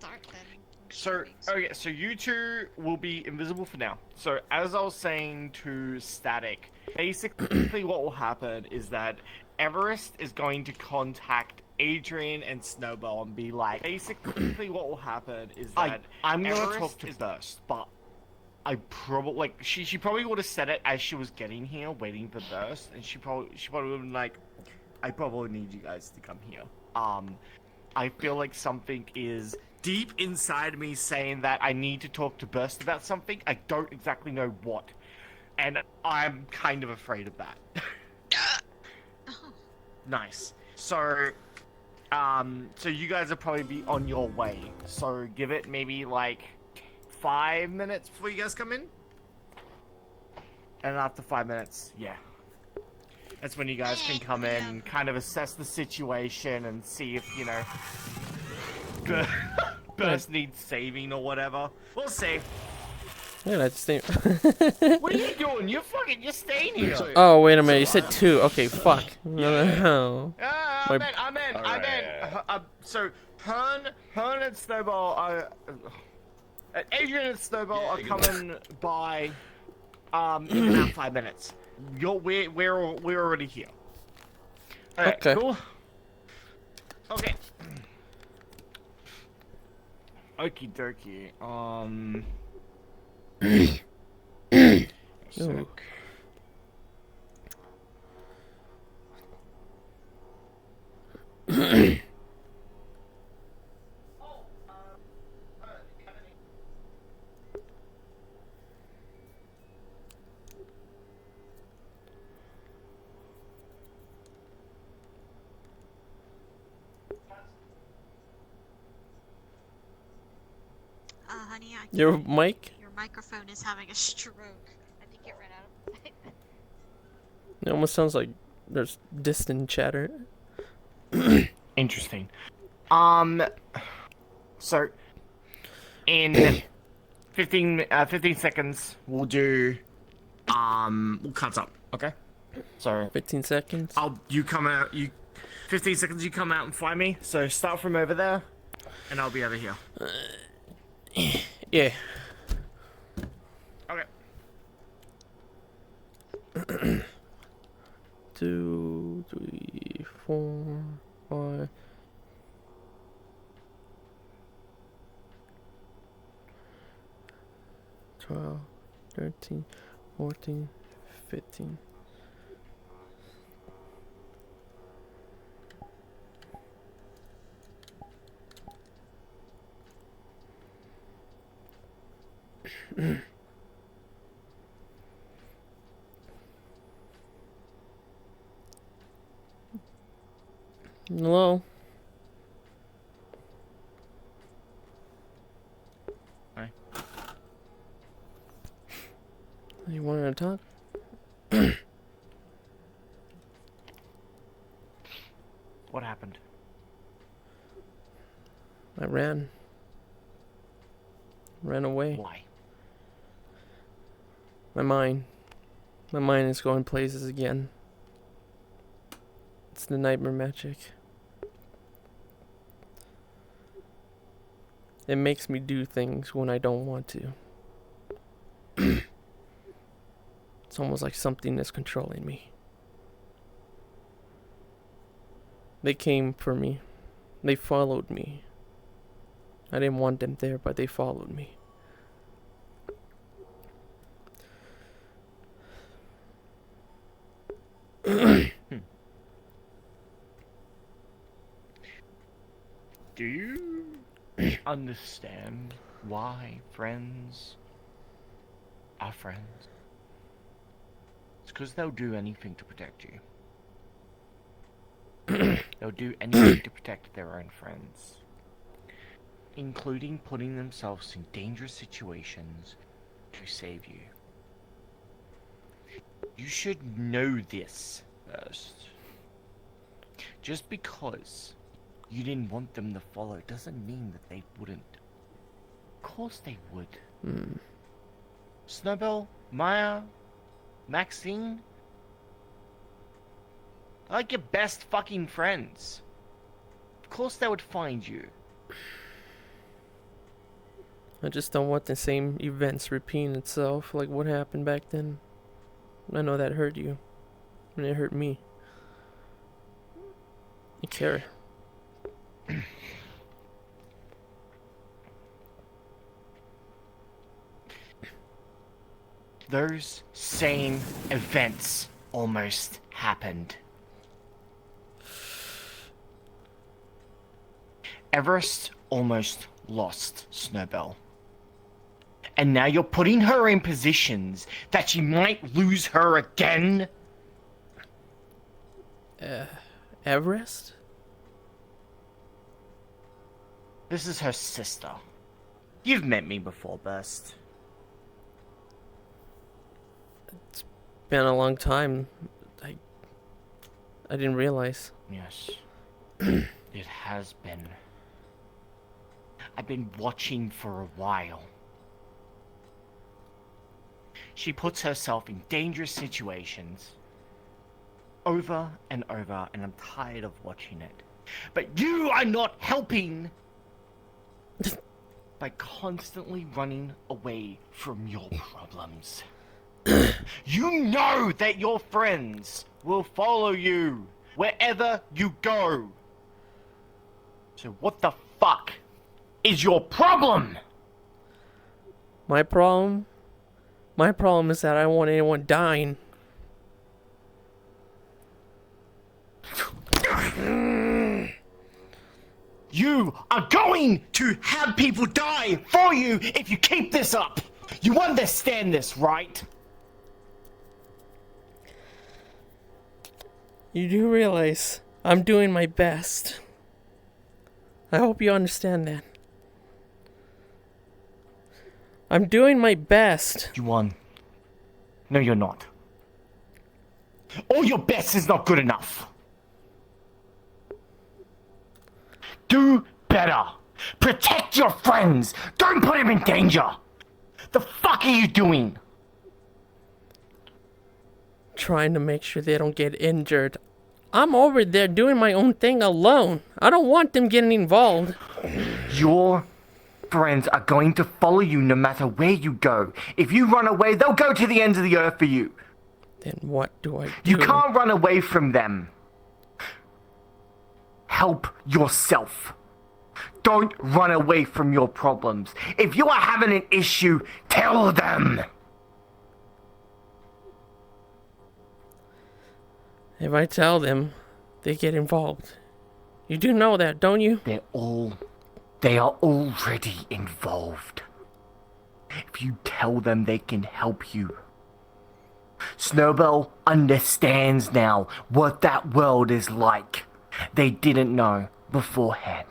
start then. So, okay, so you two will be invisible for now. So, as I was saying to Static, basically what will happen is that Everest is going to contact Adrian and Snowball and be like, basically what will happen is that I'm gonna talk to Burst, but I probably like she probably would have said it as she was getting here, waiting for Burst, and she probably would have been like, I probably need you guys to come here. I feel like something is deep inside me saying that I need to talk to Burst about something. I don't exactly know what, and I'm kind of afraid of that. Nice. So, so you guys will probably be on your way. So give it maybe like 5 minutes before you guys come in. And after 5 minutes, yeah. That's when you guys can come in and kind of assess the situation and see if, you know, Burst needs saving or whatever. We'll see. Yeah, that's stay. What are you doing? You're staying here. Oh, wait a minute. You said 2. Okay, fuck. No. I meant. So, Hearn and Snowball are. Adrian and Snowball are coming by. In about 5 minutes. We're already here. Alright, Okay. cool. Okay. Okie dokie. Ooh. Honey, Your mic? your microphone is having a stroke. I think it ran out of. It almost sounds like there's distant chatter. Interesting. So, in 15 seconds, we'll do, we'll cut up, okay? So, 15 seconds. you come out, 15 seconds, you come out and find me. So, start from over there, and I'll be over here. Yeah. Okay. 2, 3, 4, 5. 12, 13, 14, 15. Hello? Hi. You wanted to talk? What happened? I ran. Ran away. Why? My mind. My mind is going places again. It's the nightmare magic. It makes me do things when I don't want to. It's almost like something is controlling me. They came for me. They followed me. I didn't want them there, but they followed me. Do you understand why friends are friends? It's because they'll do anything to protect you. They'll do anything to protect their own friends, including putting themselves in dangerous situations to save you. You should know this first. Just because you didn't want them to follow doesn't mean that they wouldn't. Of course they would. Snowball, Maya, Maxine, they're like your best fucking friends. Of course they would find you. I just don't want the same events repeating itself. Like what happened back then. I know that hurt you. And it hurt me. You care. Those same events almost happened. Everest almost lost Snowbell. And now you're putting her in positions that she might lose her again? Everest? This is her sister. You've met me before, Burst. Been a long time. I didn't realize. Yes. It has been. I've been watching for a while. She puts herself in dangerous situations over and over, and I'm tired of watching it. But you are not helping by constantly running away from your problems. You know that your friends will follow you wherever you go. So what the fuck is your problem? My problem? My problem is that I don't want anyone dying. You are going to have people die for you if you keep this up. You understand this, right? You do realize I'm doing my best. I hope you understand that. I'm doing my best. Juan. No, you're not. All your best is not good enough. Do better. Protect your friends. Don't put them in danger. The fuck are you doing? Trying to make sure they don't get injured. I'm over there doing my own thing alone. I don't want them getting involved. Your friends are going to follow you no matter where you go. If you run away, they'll go to the ends of the earth for you. Then what do I do? You can't run away from them. Help yourself. Don't run away from your problems. If you are having an issue, tell them. If I tell them, they get involved. You do know that, don't you? They are already involved. If you tell them, they can help you. Snowbell understands now what that world is like. They didn't know beforehand.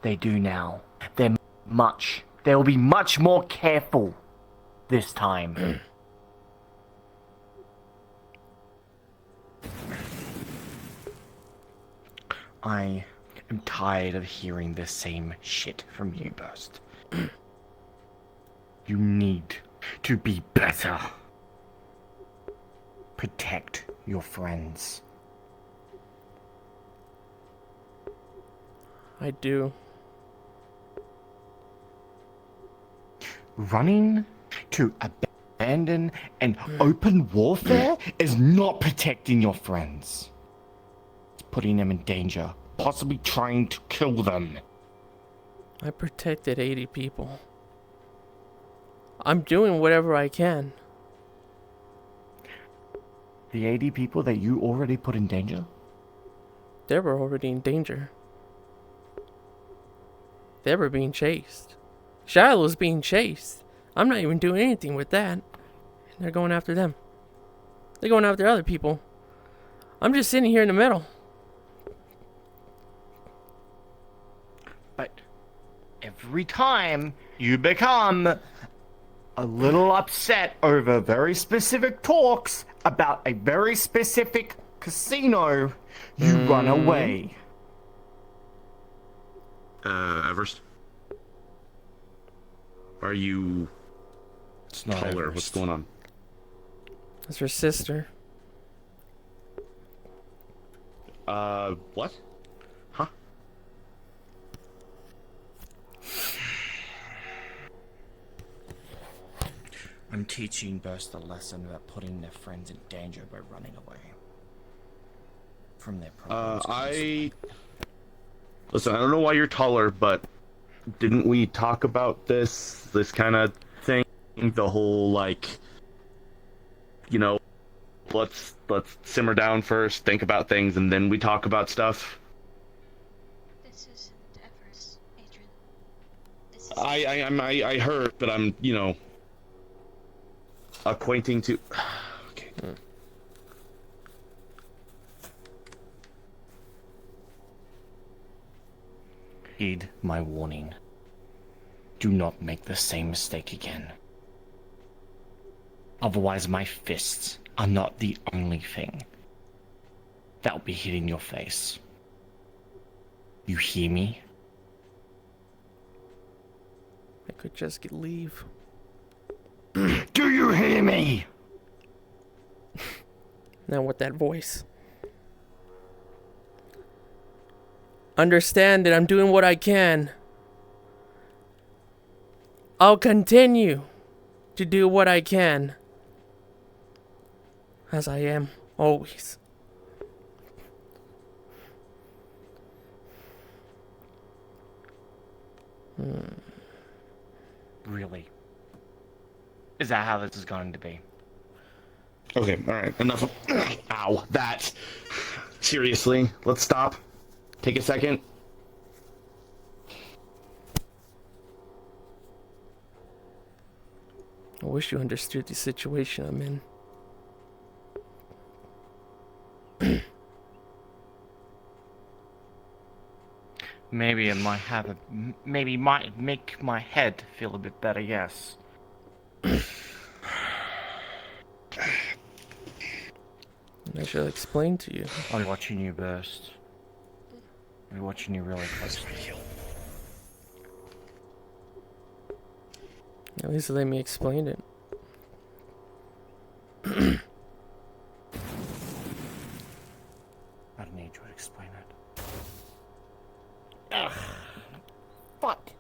They do now. They'll be much more careful this time. I am tired of hearing the same shit from you, Burst. You need to be better. Protect your friends. I do. Running to abandon and open warfare is not protecting your friends. It's putting them in danger, possibly trying to kill them. I protected 80 people. I'm doing whatever I can. The 80 people that you already put in danger? They were already in danger. They were being chased. Shiloh's being chased. I'm not even doing anything with that. They're going after them. They're going after other people. I'm just sitting here in the middle. But every time you become a little upset over very specific talks about a very specific casino, you run away. Everest? Are you It's not taller? Everest. What's going on? That's her sister. What? Huh? I'm teaching Burst a lesson about putting their friends in danger by running away from their problems. Listen, I don't know why you're taller, but didn't we talk about this kind of thing? The whole, like, you know, let's simmer down first, think about things, and then we talk about stuff. This isn't Everest, Adrian. This is I heard, but I'm, acquainting to. Okay. Heed my warning. Do not make the same mistake again. Otherwise, my fists are not the only thing that'll be hitting your face. You hear me? I could just leave. Do you hear me? Now with that voice. Understand that I'm doing what I can. I'll continue to do what I can. As I am always. Really? Is that how this is going to be? Okay, alright, enough of. Ow, that. Seriously, let's stop. Take a second. I wish you understood the situation I'm in. Maybe it might have a. Maybe it might make my head feel a bit better, yes. I shall explain to you. I'll be watching you, Burst. I'll be watching you really closely. At least let me explain it. I don't need you to explain it. Ugh. Fuck.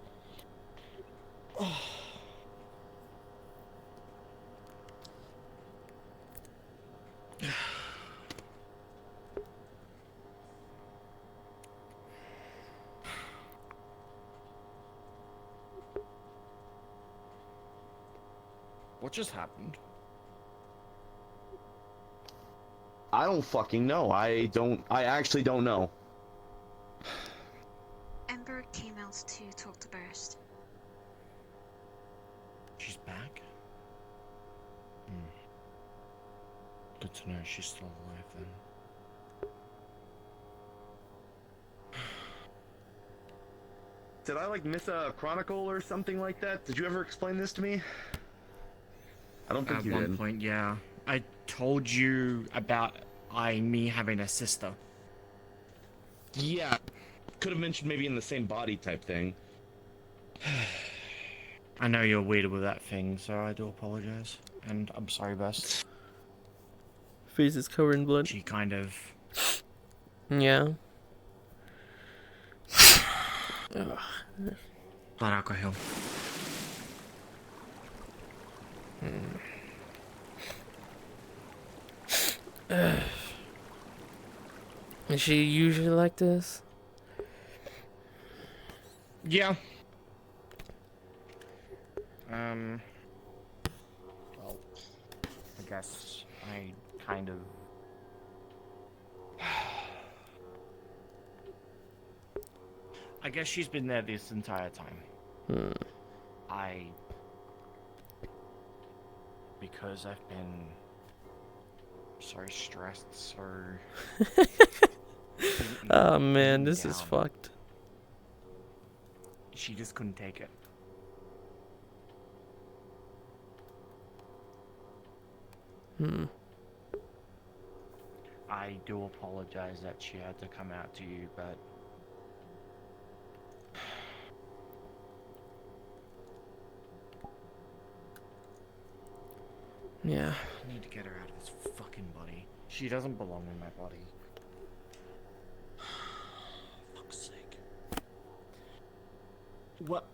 What just happened? I don't fucking know. I actually don't know. Ember came out to talk to Burst. She's back? Good to know she's still alive then. Did I, like, miss a chronicle or something like that? Did you ever explain this to me? I don't think At you one did. point, yeah. I told you about me having a sister. Yeah. Could have mentioned maybe in the same body type thing. I know you're weird with that thing, so I do apologize. And I'm sorry, Best. Face is covered in blood. She kind of... Yeah. Blood alcohol. Is she usually like this? Yeah. Well, I guess I kind of... I guess she's been there this entire time. Because I've been so stressed, so... Oh man, this is down. fucked. She just couldn't take it. I do apologize that she had to come out to you, but... Yeah. I need to get her out of this fucking body. She doesn't belong in my body. Fuck's sake. What?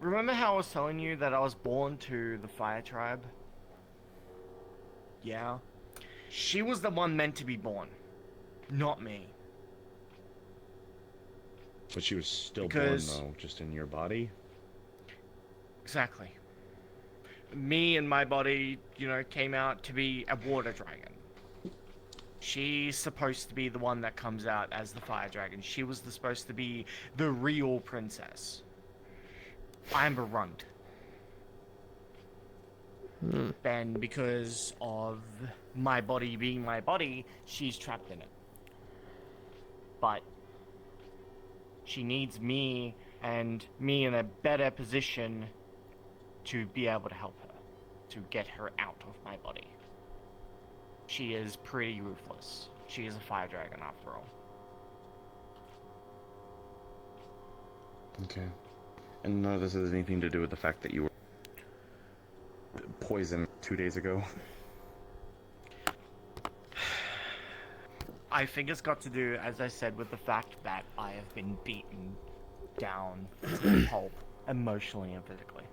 remember how I was telling you that I was born to the fire tribe? Yeah. She was the one meant to be born, not me. But she was still Because- born, though, just in your body? Exactly. Me and my body, you know, came out to be a water dragon. She's supposed to be the one that comes out as the fire dragon. She was supposed to be the real princess. I'm a runt. And because of my body being my body, she's trapped in it. But she needs me and me in a better position to be able to help her, to get her out of my body. She is pretty ruthless. She is a fire dragon after all. Okay. And none of this has anything to do with the fact that you were poisoned 2 days ago? I think it's got to do, as I said, with the fact that I have been beaten down to a pulp, emotionally and physically.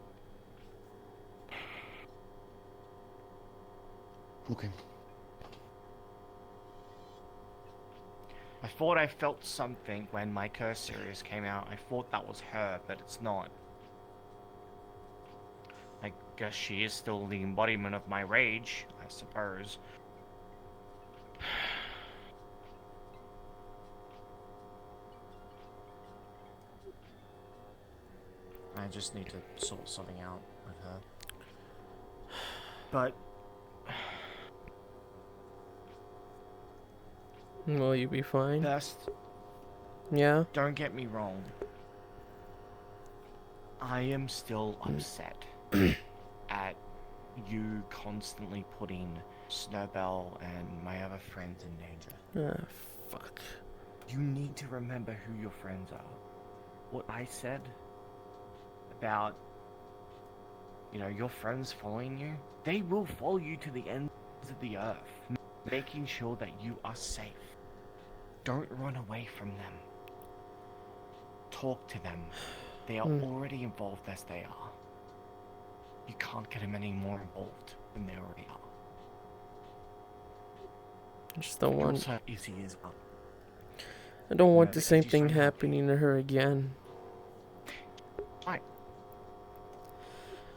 Okay. I thought I felt something when my curse series came out. I thought that was her, but it's not. I guess she is still the embodiment of my rage, I suppose. I just need to sort something out with her. But Will you be fine? first, Yeah? don't get me wrong. I am still upset at you constantly putting Snowbell and my other friends in danger. Ah, fuck. You need to remember who your friends are. What I said about, you know, your friends following you, they will follow you to the ends of the earth, making sure that you are safe. Don't run away from them. Talk to them. They are already involved as they are. You can't get them any more involved than they already are. I just don't want. Also, Izzy is up. I don't want No, the because same he's thing trying to help you. happening to her again. Right.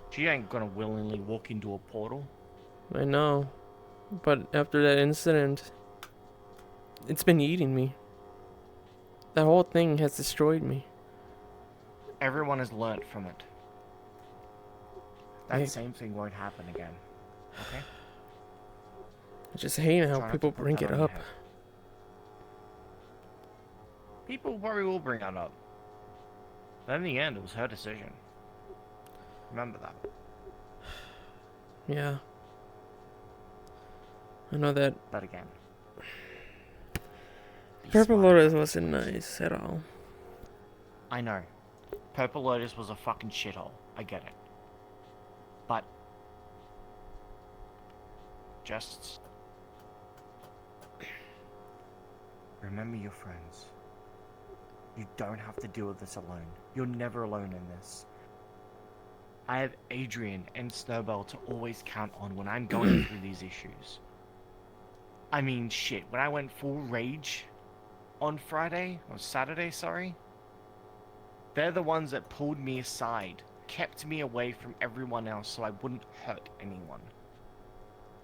She ain't gonna willingly walk into a portal. I know. But after that incident, it's been eating me. That whole thing has destroyed me. Everyone has learnt from it. That Hey. same thing won't happen again. Okay? I just hate how Try not people to put bring that it on your up. head. People probably will bring that up. But in the end, it was her decision. Remember that. Yeah. I know that But again. be Purple smart. Lotus wasn't nice at all. I know. Purple Lotus was a fucking shithole. I get it. But just remember your friends. You don't have to deal with this alone. You're never alone in this. I have Adrian and Snowbell to always count on when I'm going through these issues. I mean, shit, when I went full rage on Friday, or Saturday, sorry, they're the ones that pulled me aside, kept me away from everyone else so I wouldn't hurt anyone.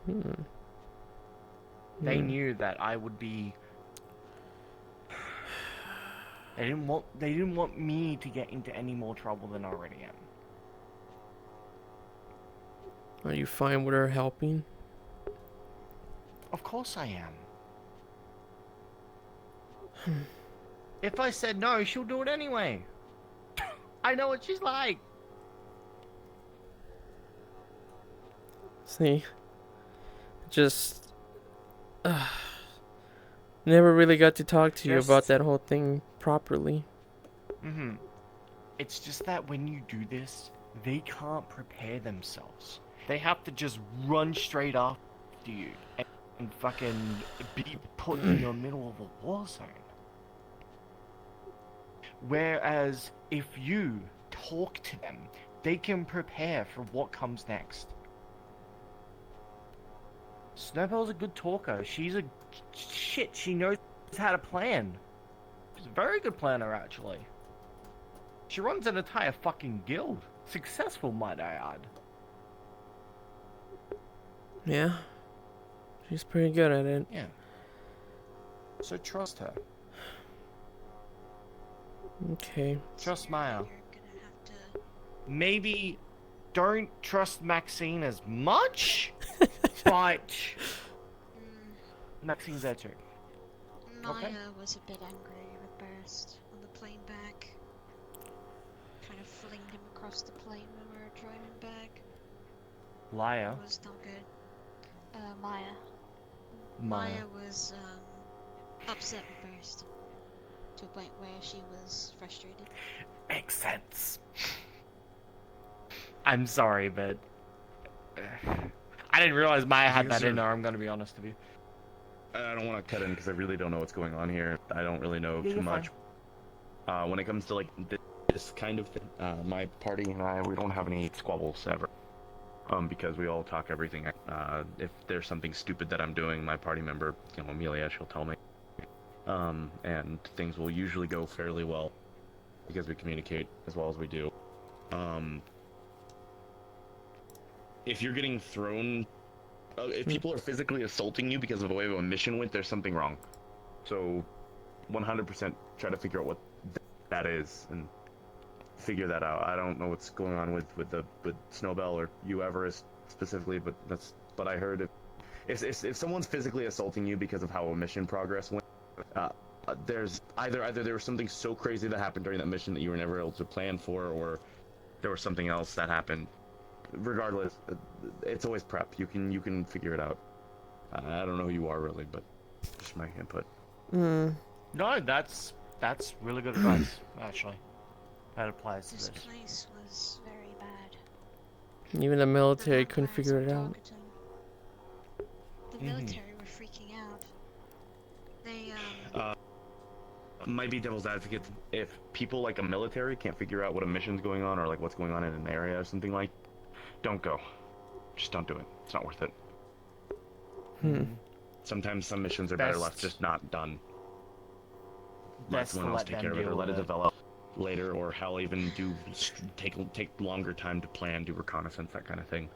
Hmm. They Hmm. knew that I would be. They didn't want me to get into any more trouble than I already am. Are you fine with her helping? Of course I am. If I said no, she'll do it anyway. I know what she's like. See? Just... never really got to talk to you about Just- that whole thing properly. Mm-hmm. It's just that when you do this, they can't prepare themselves. They have to just run straight after you and fucking be put in the middle of a war zone. Whereas if you talk to them, they can prepare for what comes next. Snowbell's a good talker. She knows how to plan. She's a very good planner, actually. She runs an entire fucking guild. Successful, might I add. Yeah. She's pretty good at it. Yeah. So trust her. Okay. Trust Maya. You're gonna have to. Maybe don't trust Maxine as much, but Mm, Maxine's there too. Maya Okay. was a bit angry with Burst on the plane back. Kind of flinged him across the plane when we were driving back. Liar. It was not good. Maya. Maya. Maya was upset with Burst to a point where she was frustrated. Makes sense. I'm sorry, but I didn't realize Maya had that in her. I'm gonna be honest with you. I don't want to cut in because I really don't know what's going on here. I don't really know Yeah, too you're much. When it comes to like this kind of thing, my party and we don't have any squabbles ever. Because we all talk everything. If there's something stupid that I'm doing, my party member, Amelia, she'll tell me. And things will usually go fairly well because we communicate as well as we do. If you're getting thrown, if people are physically assaulting you because of the way a mission went, there's something wrong. So, 100% try to figure out what that is and figure that out. I don't know what's going on with Snowbell or you Everest specifically, but that's what I heard. If someone's physically assaulting you because of how a mission progress went, there's either there was something so crazy that happened during that mission that you were never able to plan for, or there was something else that happened. Regardless, it's always prep. You can figure it out. I don't know who you are really, but just my input. Hmm. No, that's really good advice, actually. That applies to This this. place was very bad. Even the military couldn't vampires figure were it out. targeting. The military were freaking out. They Might be devil's advocate. If people like a military can't figure out what a mission's going on or like what's going on in an area or something like, don't go. Just don't do it. It's not worth it. Sometimes some missions are better left just not done. Let Best someone to else let take them care of it or deal let with it it. develop later, or hell, even take longer time to plan, do reconnaissance, that kind of thing.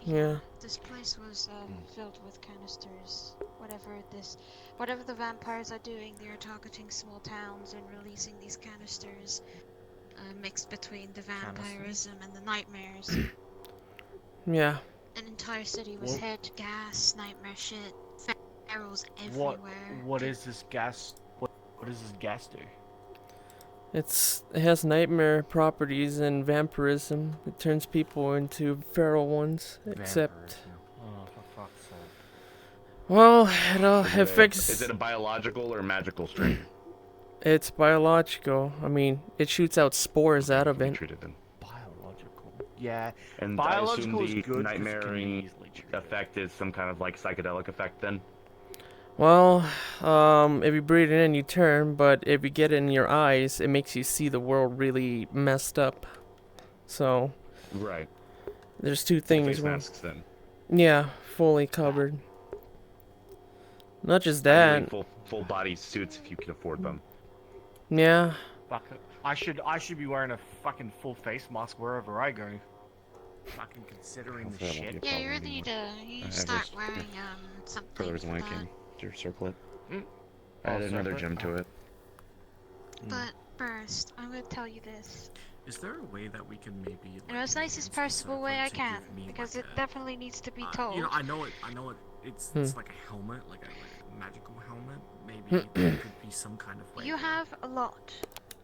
Yeah. This place was filled with canisters. Whatever the vampires are doing, they are targeting small towns and releasing these canisters, mixed between the vampirism and the nightmares. Yeah. An entire city was Well- hit, gas, nightmare shit, ferals everywhere. What is this gas? What does this gas do? It has nightmare properties and vampirism. It turns people into feral ones. Except, Vampirism. Oh, for fuck's sake. well, it affects. Is it a biological or magical strain? It's biological. I mean, it shoots out spores out of Can be it. treated then. Biological. Yeah. And Biological I is assume the good 'cause it can be nightmare easily treated. effect is some kind of like psychedelic effect then? Well, if you breathe it in, you turn, but if you get it in your eyes, it makes you see the world really messed up. So, Right. there's two Face things wrong. masks then. Yeah, fully covered. Not just Ideally, that. full body suits if you can afford them. Yeah. Fuck it. I should be wearing a fucking full face mask wherever I go. Fucking considering the Hopefully that won't shit. be Yeah, you problem really need anymore. to I start just- wearing something Further's for that. wanking. Did you circle it? Mm. Add Oh, another circle it? gem to it. But first, I'm gonna tell you this. Is there a way that we can maybe In the most nicest possible way I can, because it definitely needs to be told. You know, I know it. It's Hmm. like a helmet, like a magical helmet. Maybe there could be some kind of way You to have a lot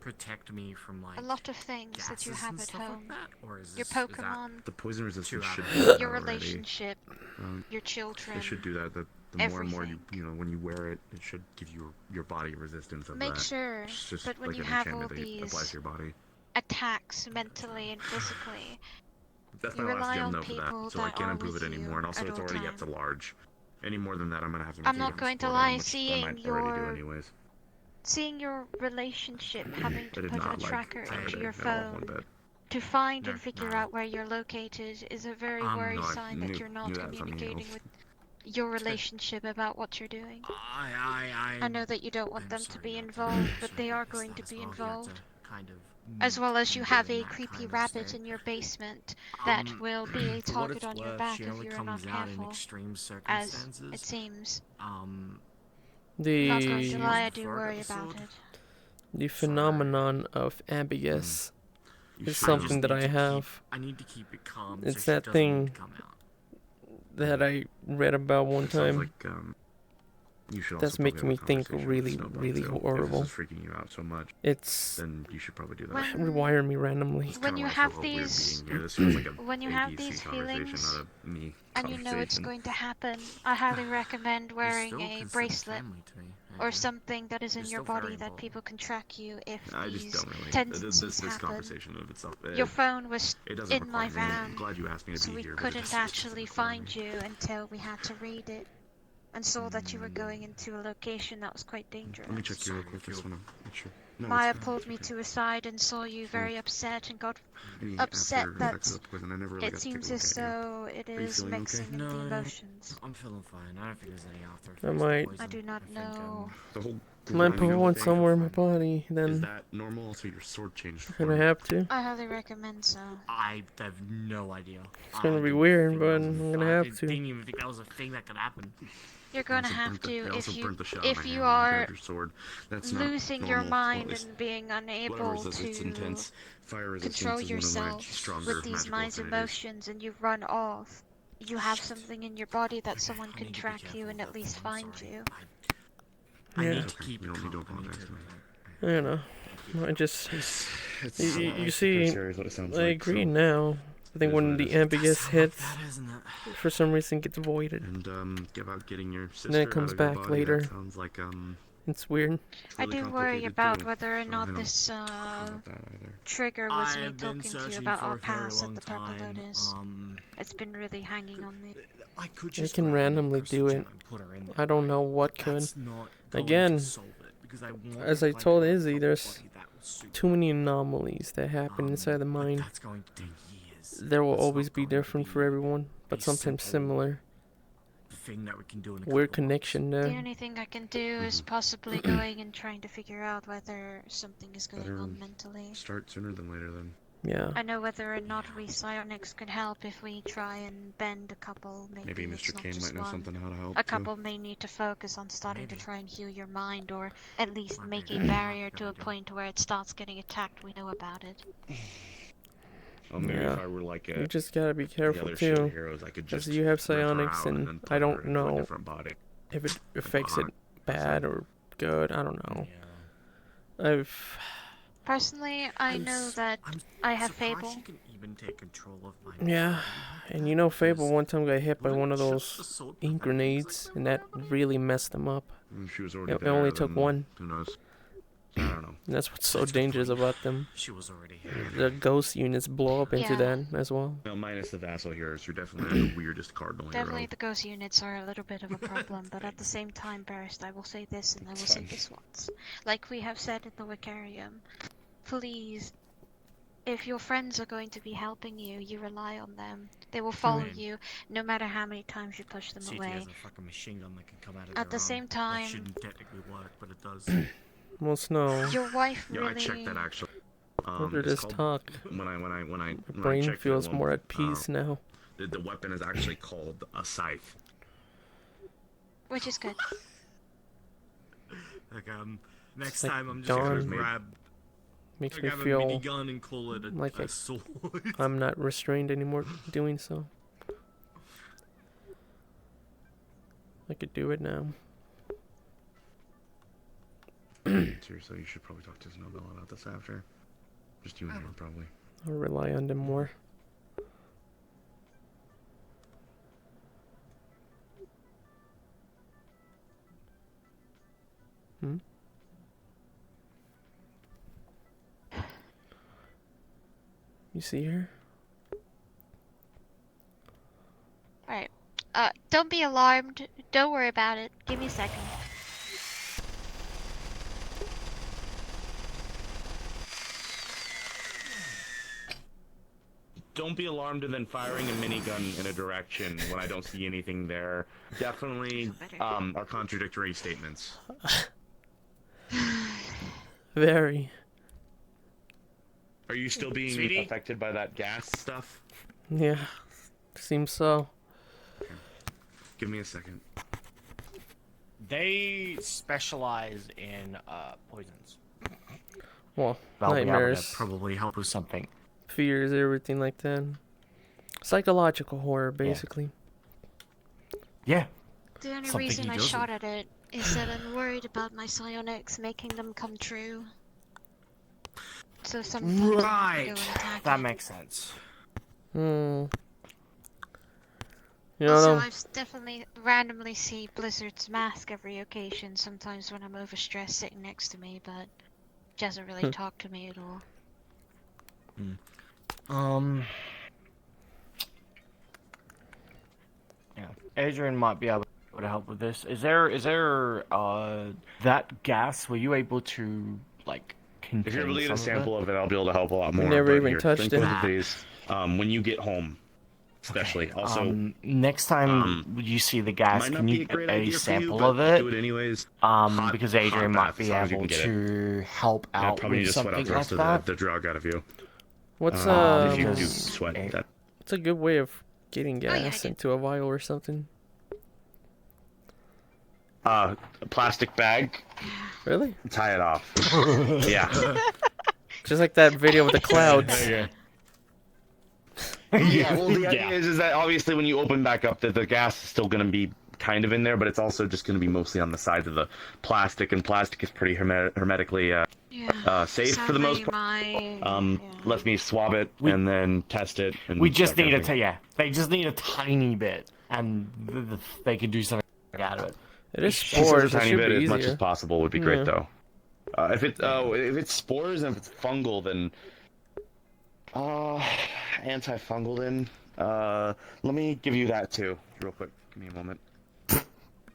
protect me from like of things that you gases have and at stuff home. like that, or is Your this, is that- Pokemon, The poison resistance Two should out do of- that your already. relationship, your They children. should do that. The more and more everything. you know, when you wear it, it should give your body resistance of Make that. sure It's just that when like you an have all enchantment that applies these to your body. attacks mentally and physically, That's you my last rely gem on though for people that, so I that can't are improve with it anymore. And also, you it's at all already up to time. large. Any more than that, I'm gonna have to. I'm make a not different going to score lie, on, which I seeing might already do your- anyways. seeing your relationship having to I did put a not like tracker that into day your at all, one phone bit. to find No, and figure no. out where you're located is a very No, worry No, I sign that you're not knew that from you. communicating with your relationship about what you're doing. I I know that you don't want I'm them to sorry be about that. involved, I'm but sorry they about are this going to as be well. We had to involved. kind of As well as you meet have in a that creepy kind of rabbit state. in your basement that will be a For what target it's on your worth, back she if only you're not comes out in careful, extreme as it circumstances. seems. Um, I'm not going to she The was lie, the I do third worry about episode. it. the phenomenon of ambigus You is should, something just that need I to have. I need to keep it calm It's so she that doesn't need thing to come out. that I read about one It sounds time. like you should also That's probably making have a me think conversation really, with Snowball, really too. horrible. If this is freaking you out so much, It's then you should probably do that. When- rewire me randomly. It's when kinda you why I have feel a weird these- being here. This feels like a when you have ABC these conversation, feelings, not a me and you know it's conversation. going to happen, I highly recommend You're wearing still a considered bracelet family to me, or Andrew. something that is in You're your still very body that involved. people can track you if I just these don't really. tendencies This happen. conversation of itself. Your phone was It doesn't in my require me. I'm van, glad you asked me to so be we here, but it couldn't just doesn't actually require find me. you until we had to read it and saw that you were going into a location that was quite dangerous. Let me check you real Sorry quick. if Just you- wanna make sure. No, Maya it's fine, pulled it's me okay. to a side and saw you very upset and got Any upset after that effects of the poison, I never really it got to take a seems look as at you. though it Are you is feeling okay? mixing in the No. emotions. I'm feeling fine. I don't think there's any after effects I to might- poison. I do not think, know. The whole Might put grinding one thing, somewhere in my fine. body, is then that normal? So your sword changed gonna form. have to. I highly recommend so. I have no idea. It's gonna I be don't weird, think but that was a I'm gonna I have didn't to. even think that was a thing that could happen. You're gonna Also have burnt the- to I also burnt the shit out of if my you hand when I are grabbed your sword. That's not losing your normal. Well, at mind least and being whatever unable it says, it's to intense. Fire resistance control is one of my yourself stronger with these magical nice affinities. emotions and you run off. You have something in your body that someone I can need to be track careful you and with at that least thing, I'm find sorry. you. I Yeah. need It's to okay. keep You it don't need to calm. I need apologize to me. I don't know. I just, It's you pretty see, serious what it sounds I like, agree so- now. I think is when what it the is. ambiguous hits, That, isn't it? for some reason gets voided. And about getting your sister Then it comes out of your back body, later. that sounds like It's weird. I really do worry complicated about too, whether or so I not don't this know about that either. trigger was me I've been talking to you searching about for our a very past at long the Purple time. Lotus. It's been really hanging on me. I could I just can grab an randomly Empress do gem it. and put her in there, I don't right? know what But could. that's not going Again, to solve it, because I want as to I find told her a Izzy, proper there's body that will suit too her. many anomalies that happen inside the But mind. that's going to take years. There will It's always not be going to different for be everyone, but a sometimes simple similar. thing that we can do in a Weird couple months. connection The there. only thing I can do is possibly going and trying to figure out whether something is going Better on mentally. Start sooner than later then. Yeah. I know whether or not we psionics could help if we try and bend a couple. Maybe Maybe it's Mr. not Kane just might know one. something how to help A too. couple may need to focus on starting to Maybe. try and heal your mind, or at least Might make be. a Might barrier be to a ideal. point where it starts getting attacked. We know about it. Maybe Yeah. if I were like You a just gotta be the careful other shield too. heroes, I could Because just you have rip her psionics, out and and then put I her don't into a know different body. if it affects it bad or good. I don't know. Yeah. I've. Personally, I I'm know s- that I'm I have surprised Fable. she can even take control of my Yeah. body. And you know, Fable Because one time got hit by wouldn't one of just the those sword ink prevent things grenades, like and that that from happening? really messed him up. She was already It there. only took then one. Who knows? I don't know. And that's what's so That's a good dangerous point. about them. She was already here. The ghost units blow up into Yeah. that as well. No, minus the vassal heroes, you're definitely the weirdest cardinal Definitely hero. the ghost units are a little bit of a problem, but at the same time, Barrist, I will say this and I will It's say fine. this once. Like we have said in the Vicarium, please, if your friends are going to be helping you, you rely on them. They will follow Right. you no matter how many times you push them CT away. has a fucking machine gun that can come out of At their the same arm. time- That shouldn't technically work, but it does. Well, Snow, Your wife Yeah, really... I checked that actually. after It's this called- talk, when I my I brain checked it, feels one- more at peace now. the weapon is actually called a scythe. Which is good. Like, next like time I'm just Dawn. gonna grab Makes me grab a feel minigun and call it like a I- sword. I'm not restrained anymore doing so. I could do it now. Seriously, you should probably talk to Snowbell about this after. Just you and her, probably. I'll rely on them more. Hmm? You see her? Right. Don't be alarmed. Don't worry about it. Give me a second. don't be alarmed and then firing a minigun in a direction when I don't see anything there. Definitely are contradictory statements. Very. Are you still being Sweetie? affected by that gas stuff? Yeah. Seems so. Give me a second. They specialize in poisons. Well, They'll be able to nightmares, probably help with something. fears, everything like that. Psychological horror, basically. Yeah. The only Something reason he I doesn't. shot at it is that I'm worried about my psionics making them come true. So sometimes I Right. go and attack That it. makes sense. Hmm. You Also, know, I've definitely randomly see Blizzard's mask every occasion, sometimes when I'm overstressed sitting next to me, but he doesn't really talk to me at all. Yeah. Adrian might be able to help with this. Is there that gas? Were you able to like contain If you're able to get a some of it? sample of it, I'll be able to help a lot more. never but even here, touched drink it. both of these. When you get home, especially. Okay, Also, next time you see the gas, might not can be you a get great a idea for you, sample but of it? do it anyways. Hot- Because hot Adrian might bath as be hard as you able can get it. to help I out probably need with to sweat out something the like rest of that. the drug out of you. what's If you do Because- sweat, that what's a good way of getting yeah, I gas can- into a vial or something? a plastic bag, Really? tie it off. Yeah. Just like that video with the clouds. Yeah, well, the idea is that obviously when you open back up, the gas is still going to be kind of in there, but it's also just going to be mostly on the sides of the plastic, and plastic is pretty hermetically Yeah. safe for the most Sadly, part. yeah. Let me swab it and then test it. And We just that need kind of thing. they just need a tiny bit, and they can do something out of it. It is She says spores. a It tiny should bit be as much easier. as possible would be great, Yeah. though. If it's spores and if it's fungal, then antifungal. Then let me give you that too, real quick. Give me a moment.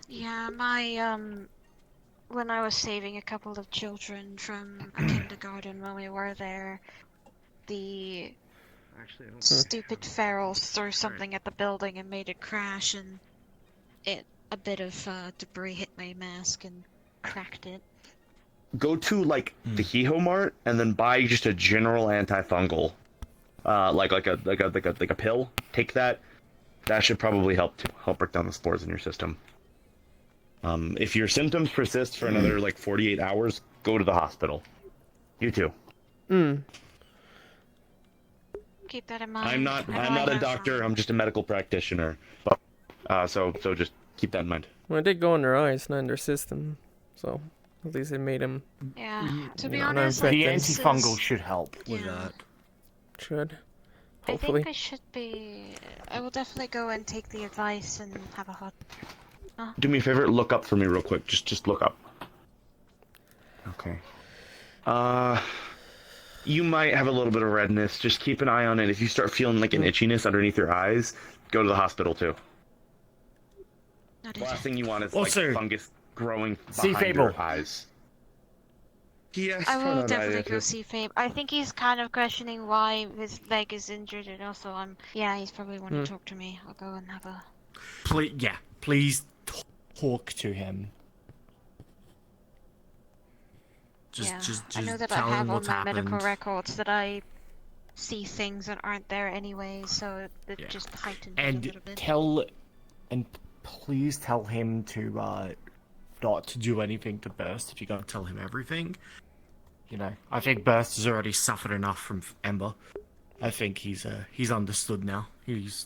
Yeah, my, when I was saving a couple of children from a kindergarten when we were there, the Actually, I don't. stupid ferals threw something at the building and made it crash, and a bit of debris hit my mask and cracked it. Go to like the Hiho Mart and then buy just a general antifungal, like a pill. Take that. That should probably help break down the spores in your system. If your symptoms persist for another like 48 hours, go to the hospital. You too. Keep that in mind. I'm not I know I'm I not a have, doctor. I'm just a medical practitioner. But, so just keep that in mind. Well, it did go in their eyes, not in their system. So, at least it made them Yeah, to be Yeah, honest, no, like, The This antifungal should help with yeah. that. should. I Hopefully. think I should be. I will definitely go and take the advice and have a hot. Do me a favor, look up for me real quick. Just look up. Okay. You might have a little bit of redness. Just keep an eye on it. If you start feeling like an itchiness underneath your eyes, go to the hospital too. Not The last it. thing you want is Also, like fungus growing see behind Fable. your eyes. Yes, I will definitely go see Fabe. I think he's kind of questioning why his leg is injured, and also yeah, he's probably want to talk to me. I'll go and have a. Please talk to him. Just, Yeah, just, I know just that I tell him have on what's my happened. medical records that I see things that aren't there anyway, so it Yeah. just heightened it a And little bit. please tell him to not to do anything to Burst if you got. Tell him everything. You know, I think Burst has already. Already suffered enough from Ember. I think he's understood now. He's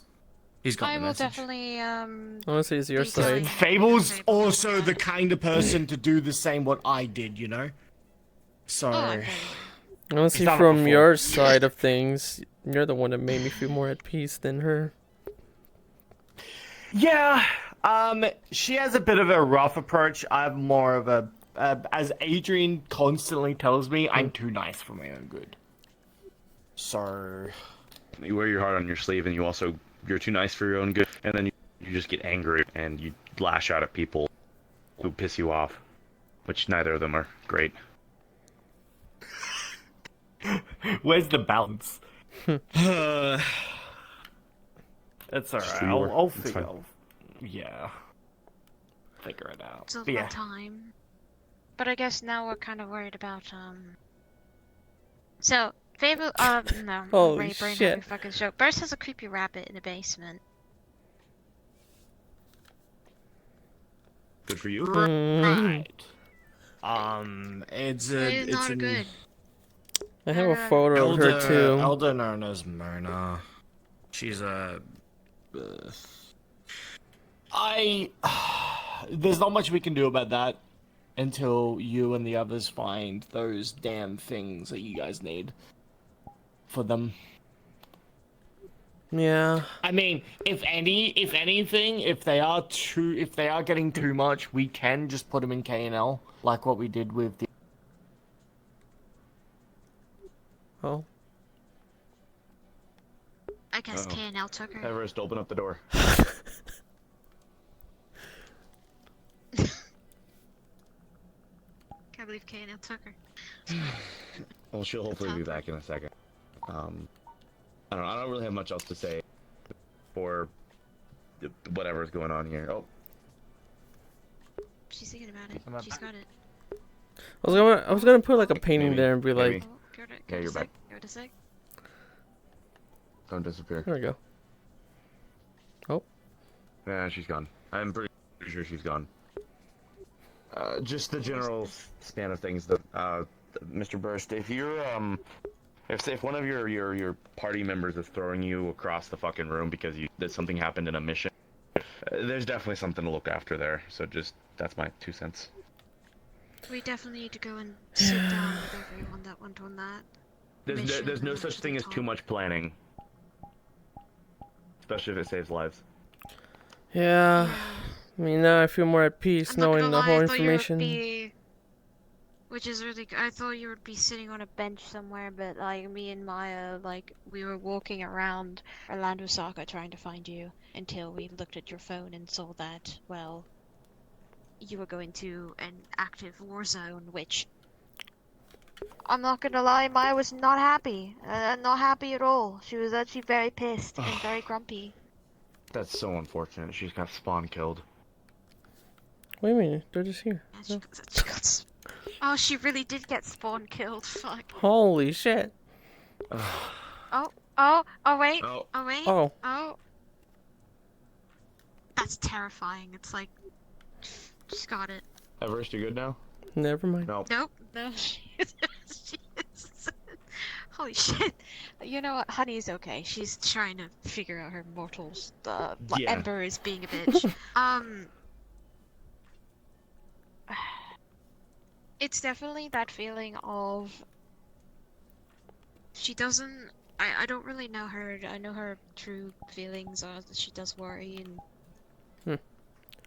got I the will message. definitely Honestly, it's your Be side. kind. Fable's Fable. also the kind of person to do the same what I did, you know? So, Oh, okay. Honestly, done it from before. your side of things, you're the one that made me feel more at peace than her. yeah, she has a bit of a rough approach. I'm more of a, as Adrian constantly tells me, I'm too nice for my own good. So, You wear your heart on your sleeve, and you're too nice for your own good, and then you just get angry and you lash out at people who piss you off, which neither of them are great. where's the balance? It's alright. Just ignore. I'll It's figure. fine. Yeah. Figure it out. It's all But yeah. about time. But I guess now we're kind of worried about So favorite no, Holy Ray brain shit. having fucking show. Burst has a creepy rabbit in the basement. Good for you. Mm. It's It's it's not an good. I have a Uh, photo of her too. elder known as Myrna. She's a. I. There's not much we can do about that until you and the others find those damn things that you guys need for them. Yeah. I mean, if anything, if they are getting too much, we can just put them in K&L, like what we did with the. Oh. I guess Uh-oh. K&L took her. Everest, open up the door. Can't believe K&L took her. Well, she'll hopefully be back in a second. I don't know. I don't really have much else to say for whatever's going on here. Oh, She's thinking about it. I'm not She's back. got it. I was gonna put like a painting Maybe. there and be Maybe. like, Oh, give it a Yeah, give it you're a sec. back. Give it a sec. don't disappear. there we go. Yeah, she's gone. I'm pretty sure she's gone. Just the general span of things. Mr. Burst, if you're if one of your party members is throwing you across the fucking room because that something happened in a mission, there's definitely something to look after there. So that's my 2 cents. We definitely need to go and sit down with everyone that went on that. There's no mission such to thing the as too top. much planning, especially if it saves lives. Yeah. Yeah. I mean, now I feel more at peace I'm not knowing gonna the lie, whole I thought you would information. be, which is really good. I thought you would be sitting on a bench somewhere, but like me and Maya, like we were walking around Orlando Soccer trying to find you until we looked at your phone and saw that, well, you were going to an active war zone, which I'm not gonna lie, Maya was not happy. Not happy at all. She was actually very pissed and very grumpy. That's so unfortunate. She's got Spawn killed. Wait a minute, they're just here. And No. she got oh, she really did get Spawn killed. Fuck. Holy shit. Oh, wait. Oh. Oh, wait. Oh. Oh. That's terrifying. It's like, she's got it. Everest, you good now? Never mind. No. Nope. No, she is. Holy shit. You know what? Honey's okay. She's trying to figure out her mortals. Yeah. Ember is being a bitch. It's definitely that feeling of she doesn't. I don't really know her. I know her true feelings are that she does worry, and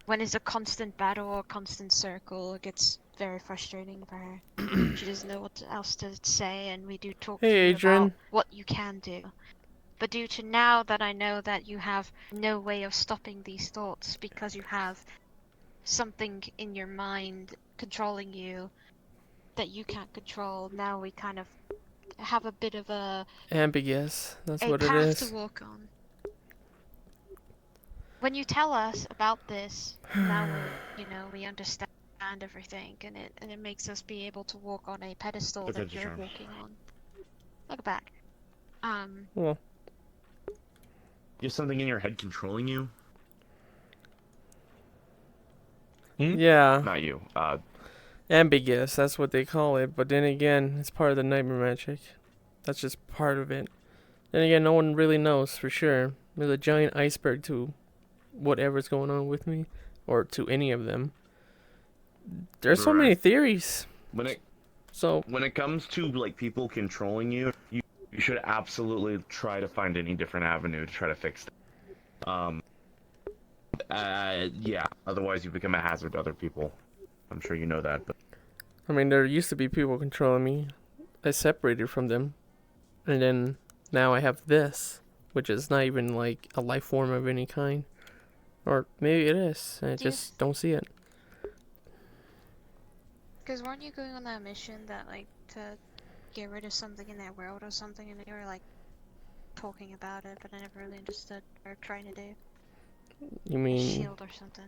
when it's a constant battle or constant circle, it gets very frustrating for her. She doesn't know what else to say, and we do talk to Hey, you Adrian. about what you can do. But due to now that I know that you have no way of stopping these thoughts because you have something in your mind controlling you that you can't control, now we kind of have a bit of a Ambiguous. That's what it path to is. walk on. When you tell us about this, now we understand everything, and it makes us be able to walk on a pedestal Look that at your you're charm. walking on. Look back. Well, You have something in your head controlling you? yeah. Not you. Ambiguous, that's what they call it. But then again, it's part of the nightmare magic. That's just part of it. Then again, no one really knows for sure. There's a giant iceberg to whatever's going on with me, or to any of them. There's so many Right. theories. When it So, comes to like people controlling you, you should absolutely try to find any different avenue to try to fix it. Yeah. Otherwise, you become a hazard to other people. I'm sure you know that. But I mean, there used to be people controlling me. I separated from them. And then now I have this, which is not even like a life form of any kind. Or maybe it is. I just don't see it. Because weren't you going on that mission that, like, to get rid of something in that world or something, and you were like, talking about it, but I never really understood what they're trying to do. You A mean, shield or something.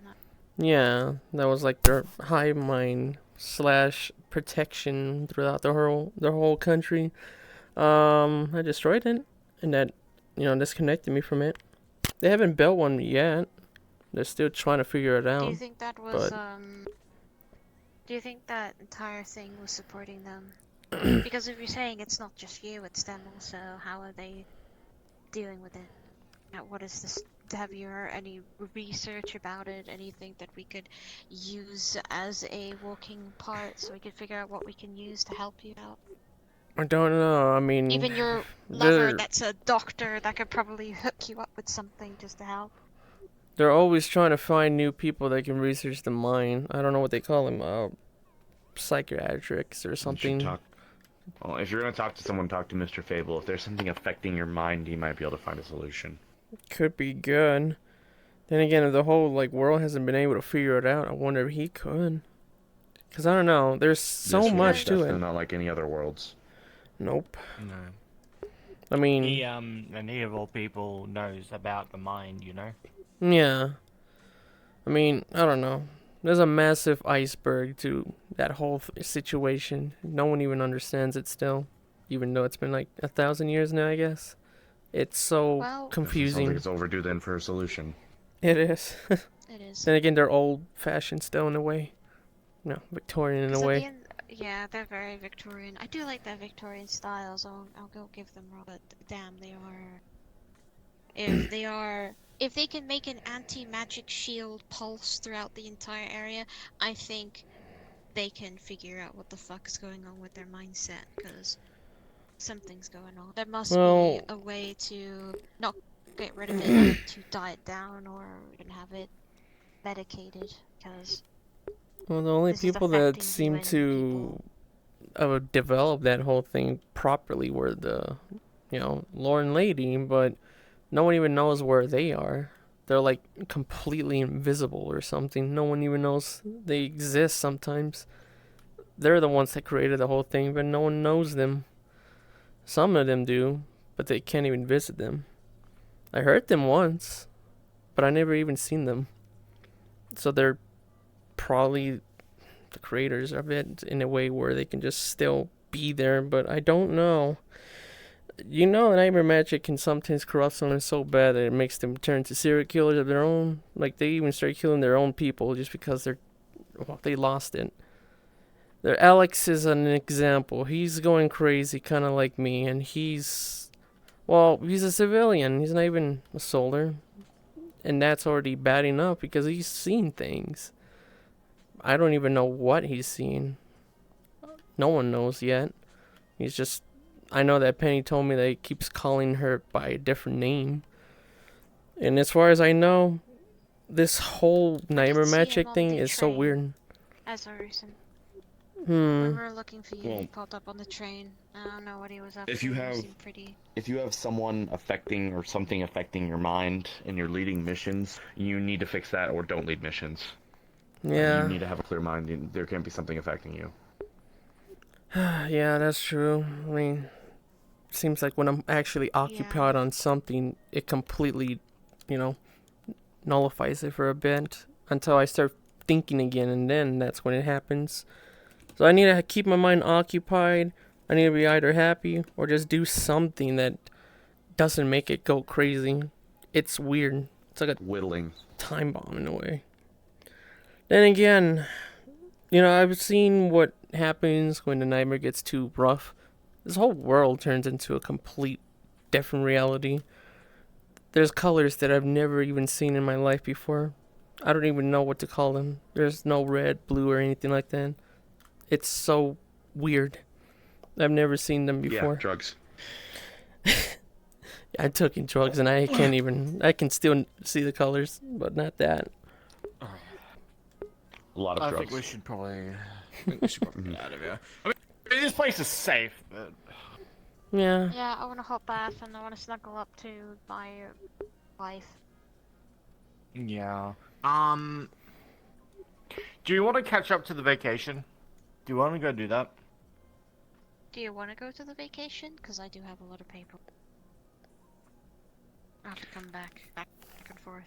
yeah, that was like their hive mind slash protection throughout the whole country. I destroyed it, and that, disconnected me from it. They haven't built one yet. They're still trying to figure it Do you out. think that was But do you think that entire thing was supporting them? Because if you're saying it's not just you, it's them also, how are they dealing with it? What is this? Have you heard any research about it? Anything that we could use as a walking part so we could figure out what we can use to help you out? I don't know. I mean, Even your lover they're that's a doctor that could probably hook you up with something just to help. they're always trying to find new people that can research the mind. I don't know what they call them, psychiatrics or You should something. talk. Well, if you're gonna talk to someone, talk to Mr. Fable. If there's something affecting your mind, he might be able to find a solution. Could be good. Then again, if the whole world hasn't been able to figure it out, I wonder if he could. Cause I don't know. There's so This world much is to definitely it. not like any other worlds. Nope. No. I mean, And he of all people knows about the mind, you know? yeah. I mean, I don't know. There's a massive iceberg to that whole situation. No one even understands it still, even though it's been like 1,000 years now. I guess it's so Well, Sounds like confusing. it's overdue then for a solution. It is. it is. Then again, they're old-fashioned still in a way. No, Victorian in a 'Cause at the way. end, yeah, they're very Victorian. I do like that Victorian style, so I'll go give them all. But damn, they are. If they can make an anti-magic shield pulse throughout the entire area, I think they can figure out what the fuck is going on with their mindset, because something's going on. There must Well, be a way to not get rid of it, but to die it down, or even have it medicated, because the only this is people that affecting you seem and to people. develop that whole thing properly were the, Lauren Lady, but no one even knows where they are. They're like completely invisible or something. No one even knows they exist sometimes. They're the ones that created the whole thing, but no one knows them. Some of them do, but they can't even visit them. I heard them once, but I never even seen them. So they're probably the creators of it in a way where they can just still be there, but I don't know. Nightmare magic can sometimes corrupt someone so bad that it makes them turn to serial killers of their own. Like they even start killing their own people just because they lost it. Alex is an example. He's going crazy, kind of like me, and he's a civilian. He's not even a soldier, and that's already bad enough because he's seen things. I don't even know what he's seen. No one knows yet. He's just. I know that Penny told me that he keeps calling her by a different name. And as far as I know, this whole I nightmare did see him magic on thing the is so train weird. as a recent. Hmm. We were looking for you. Well, He popped up on the train. I don't know what he was up if to. you He have- seemed pretty. If you have someone affecting or something affecting your mind and you're leading missions, you need to fix that or don't lead missions. Yeah. You need to have a clear mind. There can't be something affecting you. Yeah, that's true. I mean, seems like when I'm actually occupied on something, it completely, nullifies it for a bit until I start thinking again, and then that's when it happens. So I need to keep my mind occupied. I need to be either happy or just do something that doesn't make it go crazy. It's weird. It's like a Whittling. time bomb in a way. Then again, I've seen what happens when the nightmare gets too rough. This whole world turns into a complete different reality. There's colors that I've never even seen in my life before. I don't even know what to call them. There's no red, blue, or anything like that. It's so weird. I've never seen them before. Yeah, drugs. I took in drugs and I can still see the colors, but not that. A lot of I drugs. think we should probably get out of here. I mean, this place is safe, but Yeah. Yeah, I want a hot bath and I want to snuggle up to my wife. yeah. Do you want to catch up to the vacation? Do you want to go do that? Do you want to go to the vacation? Because I do have a lot of paper. I have to come back and forth.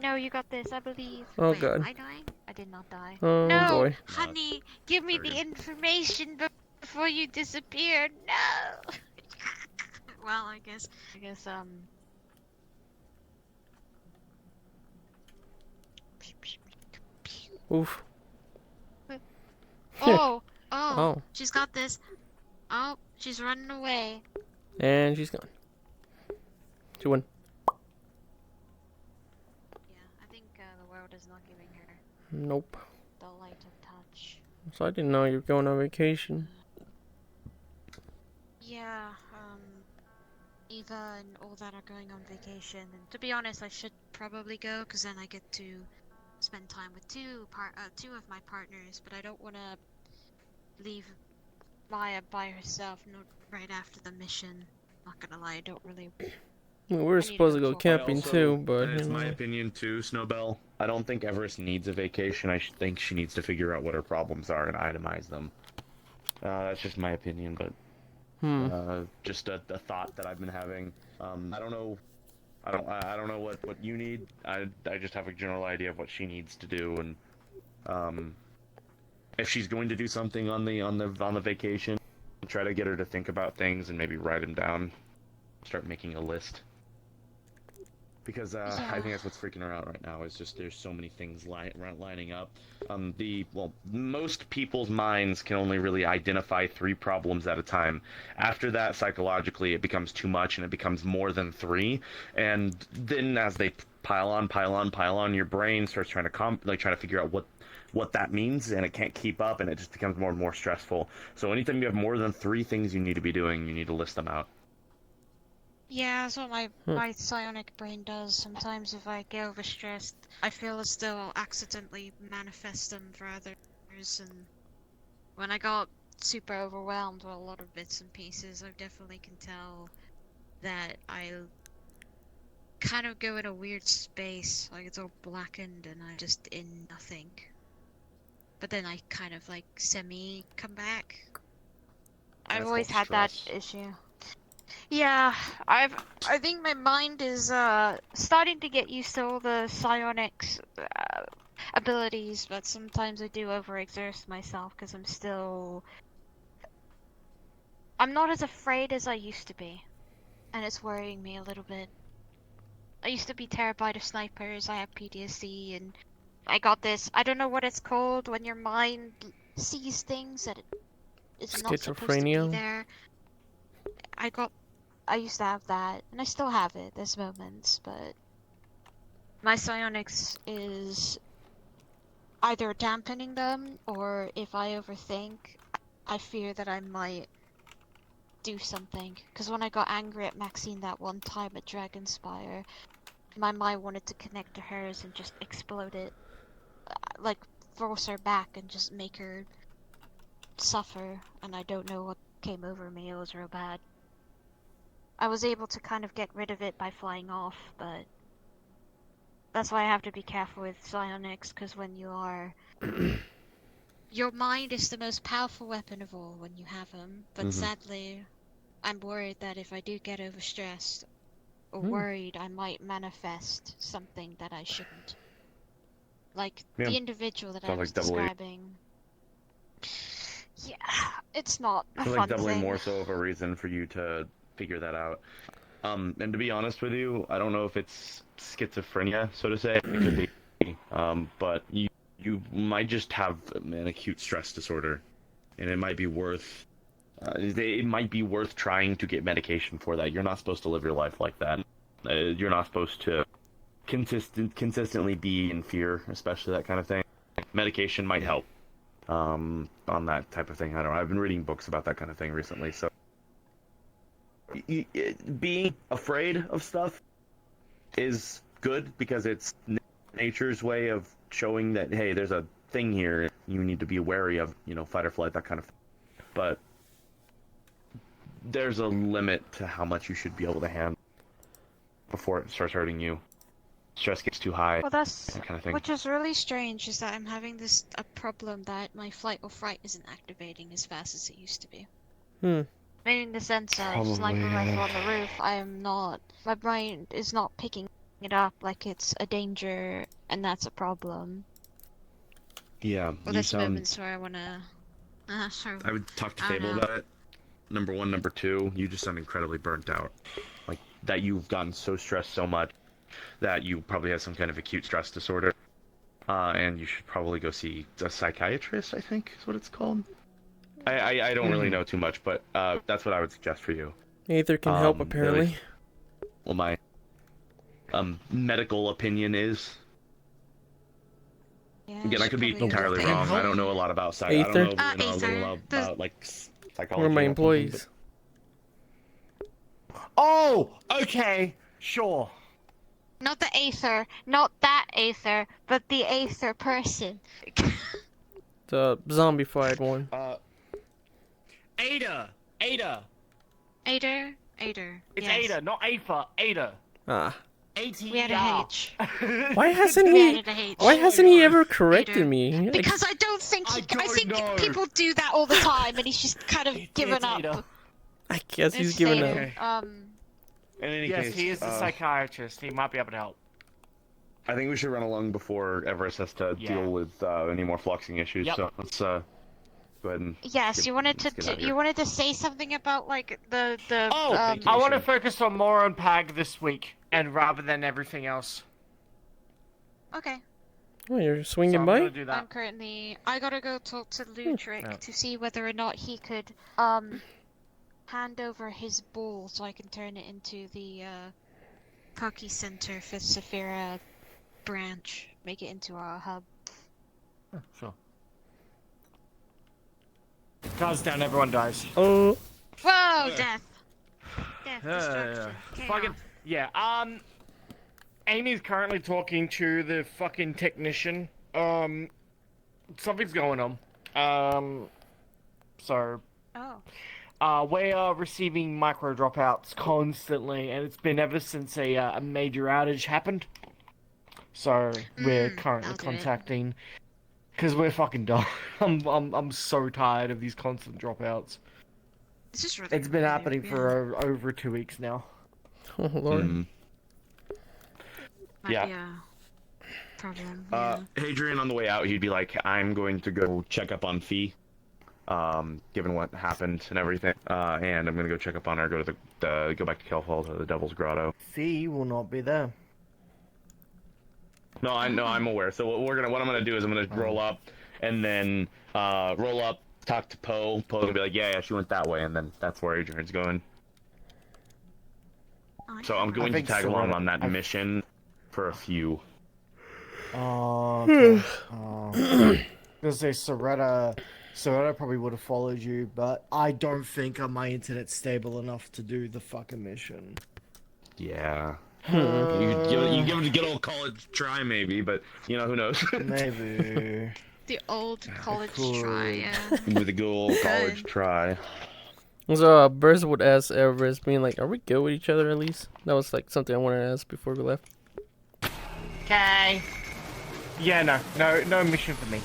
No, you got this, I believe. Oh, Wait, am God. I dying? I did not die. Oh, No, boy. honey, give me very the good. information before you disappear. No. Well, I guess, Oof. Oh, Oh. she's got this. Oh, she's running away. And she's gone. She won. Yeah, I think the world is not giving her Nope. the light of touch. So I didn't know you were going on vacation. Yeah, Eva and all that are going on vacation, and to be honest, I should probably go because then I get to spend time with two of my partners. But I don't want to leave Maya by herself. Not right after the mission. Not gonna lie, I don't really. I mean, we were I need supposed to go talk. camping too, but it's you my know. opinion too, Snowbell. I don't think Everest needs a vacation. Think she needs to figure out what her problems are and itemize them. That's just my opinion, but just a thought that I've been having. I don't know. I don't know what you need. I just have a general idea of what she needs to do, and if she's going to do something on the vacation, try to get her to think about things and maybe write them down. Start making a list. Because I Yeah. think that's what's freaking her out right now. Is just there's so many things lining up. Most people's minds can only really identify 3 problems at a time. After that, psychologically, it becomes too much, and it becomes more than 3. And then as they pile on, your brain starts trying to trying to figure out what that means, and it can't keep up, and it just becomes more and more stressful. So anytime you have more than 3 things you need to be doing, you need to list them out. Yeah, that's what my psionic brain does. Sometimes if I get overstressed, I feel as though I'll accidentally manifest them for others, and when I got super overwhelmed with a lot of bits and pieces, I definitely can tell that I kind of go in a weird space, like it's all blackened and I'm just in nothing. But then I kind of like semi come back. I've That's always called had that stress. issue. Yeah, I think my mind is starting to get used to all the psionics abilities, but sometimes I do overexert myself because I'm not as afraid as I used to be, and it's worrying me a little bit. I used to be terrified of snipers. I have PTSD, and I got this. I don't know what it's called when your mind sees things that it is not supposed to be Schizophrenia. there. I used to have that, and I still have it. There's moments, but my psionics is either dampening them, or if I overthink, I fear that I might do something. Because when I got angry at Maxine that one time at Dragonspire, my mind wanted to connect to hers and just explode it. Like, force her back and just make her suffer, and I don't know what came over me. It was real bad. I was able to kind of get rid of it by flying off, but that's why I have to be careful with psionics, because when you are... Your mind is the most powerful weapon of all when you have them, but sadly, I'm worried that if I do get overstressed or worried, I might manifest something that I shouldn't. Like, Yeah. the individual that I Sounds was like doubly. describing... Yeah, it's not a Sounds like fun doubly thing. more so of a reason for you to figure that out. And to be honest with you, I don't know if it's schizophrenia, so to say. It could be. But you might just have an acute stress disorder, and it might be worth trying to get medication for that. You're not supposed to live your life like that. You're not supposed to consistently be in fear, especially that kind of thing. Medication might help on that type of thing. I don't know. I've been reading books about that kind of thing recently, so being afraid of stuff is good because it's nature's way of showing that, hey, there's a thing here you need to be wary of, fight or flight, that kind of thing. But there's a limit to how much you should be able to handle before it starts hurting you. Stress gets too high, Well, that's... that kind of thing. Which is really strange, is that I'm having a problem that my flight or fright isn't activating as fast as it used to be. in the sense of sniper rifle on the roof, I am not. My brain is not picking it up like it's a danger, and that's a problem. Yeah, Well, you there's sound. moments where I wanna. Sure. I would talk to I don't Fable know. about it. Number one, number two, you just sound incredibly burnt out. Like that, you've gotten so stressed so much that you probably have some kind of acute stress disorder. And you should probably go see a psychiatrist, I think is what it's called. I don't really know too much, but that's what I would suggest for you. Aether can help, At apparently. least, well, my medical opinion is. Yeah, Again, I could be probably entirely look wrong. I into don't know a it. lot about psych. Aether? I don't know, a Aether. little about like psychology. Where are my or something, employees? Oh, okay, sure. Not the Aether, not that Aether, but the Aether person. The zombified one. Ada. Ader? Ader. It's yes. Ada, not Aether. Ada. Ah. A-T-E-R. We had a H. Why hasn't We he... added a H. Why hasn't he ever Ader. corrected me? Because I don't think I I don't think know. people do that all the time, and he's just kind of given It's up. Ada. I guess he's It's giving Ader. up. In any Yes, case, he is the psychiatrist. He might be able to help. I think we should run along before Everest has to Yeah. deal with any more fluxing issues. Yep. So let's go ahead and. Yes, you wanted let's get out of you here. wanted to say something about like the Oh, I want to focus on more on PAG this week, and rather than everything else. Okay. Oh, you're So swinging I'm by? gonna do that. I'm currently. I gotta go talk to Lutric Yeah. to see whether or not he could hand over his ball so I can turn it into the Poke Center for Saphira branch. Make it into our hub. Sure. Cars down, everyone dies. Oh. Whoa, death! Death, Yeah, destruction, Fucking, chaos. yeah, Amy's currently talking to the fucking technician. Something's going on. So, Oh. we are receiving micro dropouts constantly, and it's been ever since a major outage happened. So, we're currently I'll do it. contacting, because we're fucking done. I'm so tired of these constant dropouts. This is really It's been really happening weird. for over 2 weeks now. Oh, Lord. Mhm. Might yeah. be a problem. Yeah. Hadrian on the way out, he'd be like, "I'm going to go check up on Fee, given what happened and everything, and I'm gonna go check up on her. Go to go back to Kelfall to the Devil's Grotto." Fee will not be there. No, I'm aware. So what I'm gonna do is I'm gonna roll up, and then talk to Poe. Poe's gonna be like, yeah, she went that way, and then that's where Adrian's going. So I'm going to think tag along Soretta- on that mission for a few. Oh, okay. Oh. Because say Soretta probably would have followed you, but I don't think my internet's stable enough to do the fucking mission. Yeah. You give it a good old college try, maybe, but who knows? Maybe. The old college could. try, yeah. With a good old college try. So, Burst would ask Everest, being like, are we good with each other at least? That was like something I wanted to ask before we left. Okay. Yeah, no mission for me.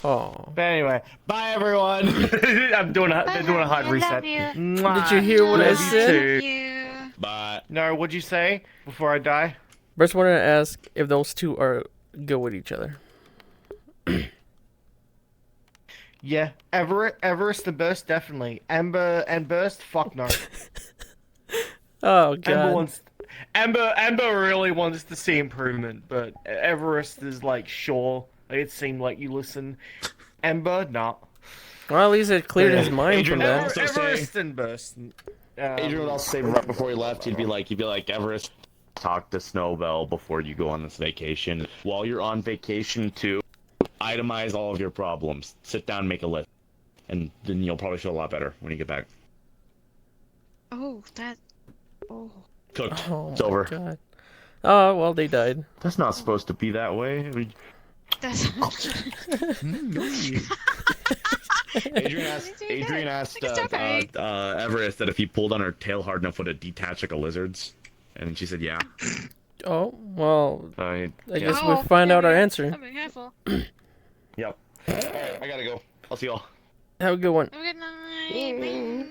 Oh. But anyway, bye everyone. they're doing a hard I reset. love you. Mwah. Did you hear what I Love you said? too. You. But No, what'd you say before I die? Burst wanted to ask if those two are good with each other. Yeah, Everest and Burst definitely. Amber and Burst, fuck no. Oh, Amber God. wants. Amber really wants to see improvement, but Everest is like, sure. Like, it seemed like you listen. Amber, nah. Well, at least it cleared his mind Adrian from that. also say- Everest and Burst. Adrian would also say right before he left, he'd be like, Everest, talk to Snowbell before you go on this vacation. While you're on vacation too, itemize all of your problems. Sit down, make a list, and then you'll probably feel a lot better when you get back. Oh, that. Oh. Cooked. Oh, It's my over. God. Oh, well, they died. That's not supposed to be that way. That's. Adrian asked It's okay. Everest that if he pulled on her tail hard enough, would it detach like a lizard's? And she said, yeah. Oh, well, I guess Oh, we'll find out our yeah, answer. Be careful. Yep. Alright, I gotta go. I'll see y'all. Have a good one. Have a good night.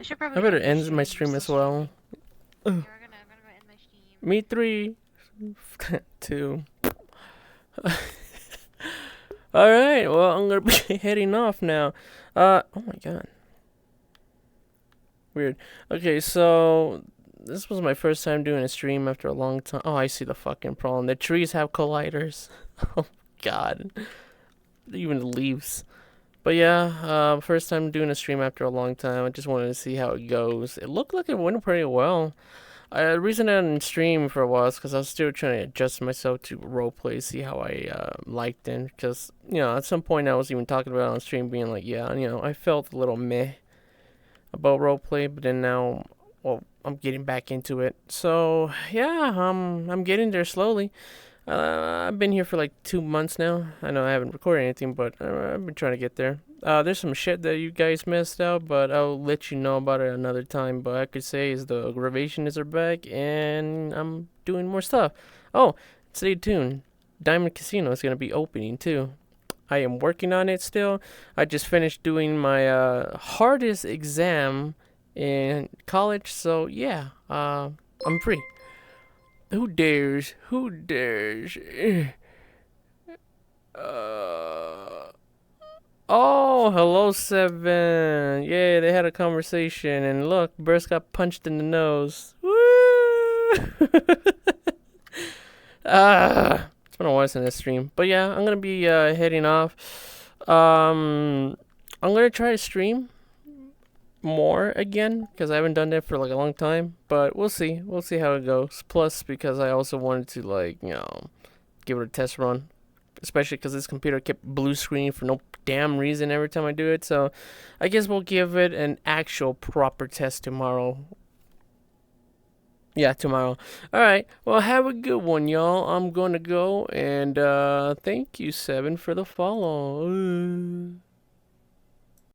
I should I probably better end the end my stream. stream as well. Yeah, I'm gonna end my stream. Me 3, 2. All right. Well, I'm gonna be heading off now. Oh my god. Weird. Okay, so this was my first time doing a stream after a long time. Oh, I see the fucking problem. The trees have colliders. Oh god. Even the leaves. But yeah, first time doing a stream after a long time. I just wanted to see how it goes. It looked like it went pretty well. The reason I didn't stream for a while is because I was still trying to adjust myself to roleplay, see how I liked it. Because, at some point I was even talking about it on stream being like, yeah, I felt a little meh about roleplay, but then now, well, I'm getting back into it. So, yeah, I'm getting there slowly. I've been here for like 2 months now. I know I haven't recorded anything, but I've been trying to get there. There's some shit that you guys missed out, but I'll let you know about it another time. But I could say is the aggravations are back, and I'm doing more stuff. Oh, stay tuned. Diamond Casino is gonna be opening too. I am working on it still. I just finished doing my hardest exam in college, so yeah, I'm free. Who dares? Who dares? Oh, hello, Seven. Yeah, they had a conversation, and look, Burst got punched in the nose. Woo! It's been a while since I stream, but yeah, I'm gonna be heading off. I'm gonna try to stream more again because I haven't done that for like a long time, but we'll see. We'll see how it goes. Plus, because I also wanted to give it a test run, especially because this computer kept blue screening for no damn reason every time I do it. So I guess we'll give it an actual proper test tomorrow. Yeah, tomorrow. All right. Well, have a good one, y'all. I'm gonna go, and thank you, Seven, for the follow.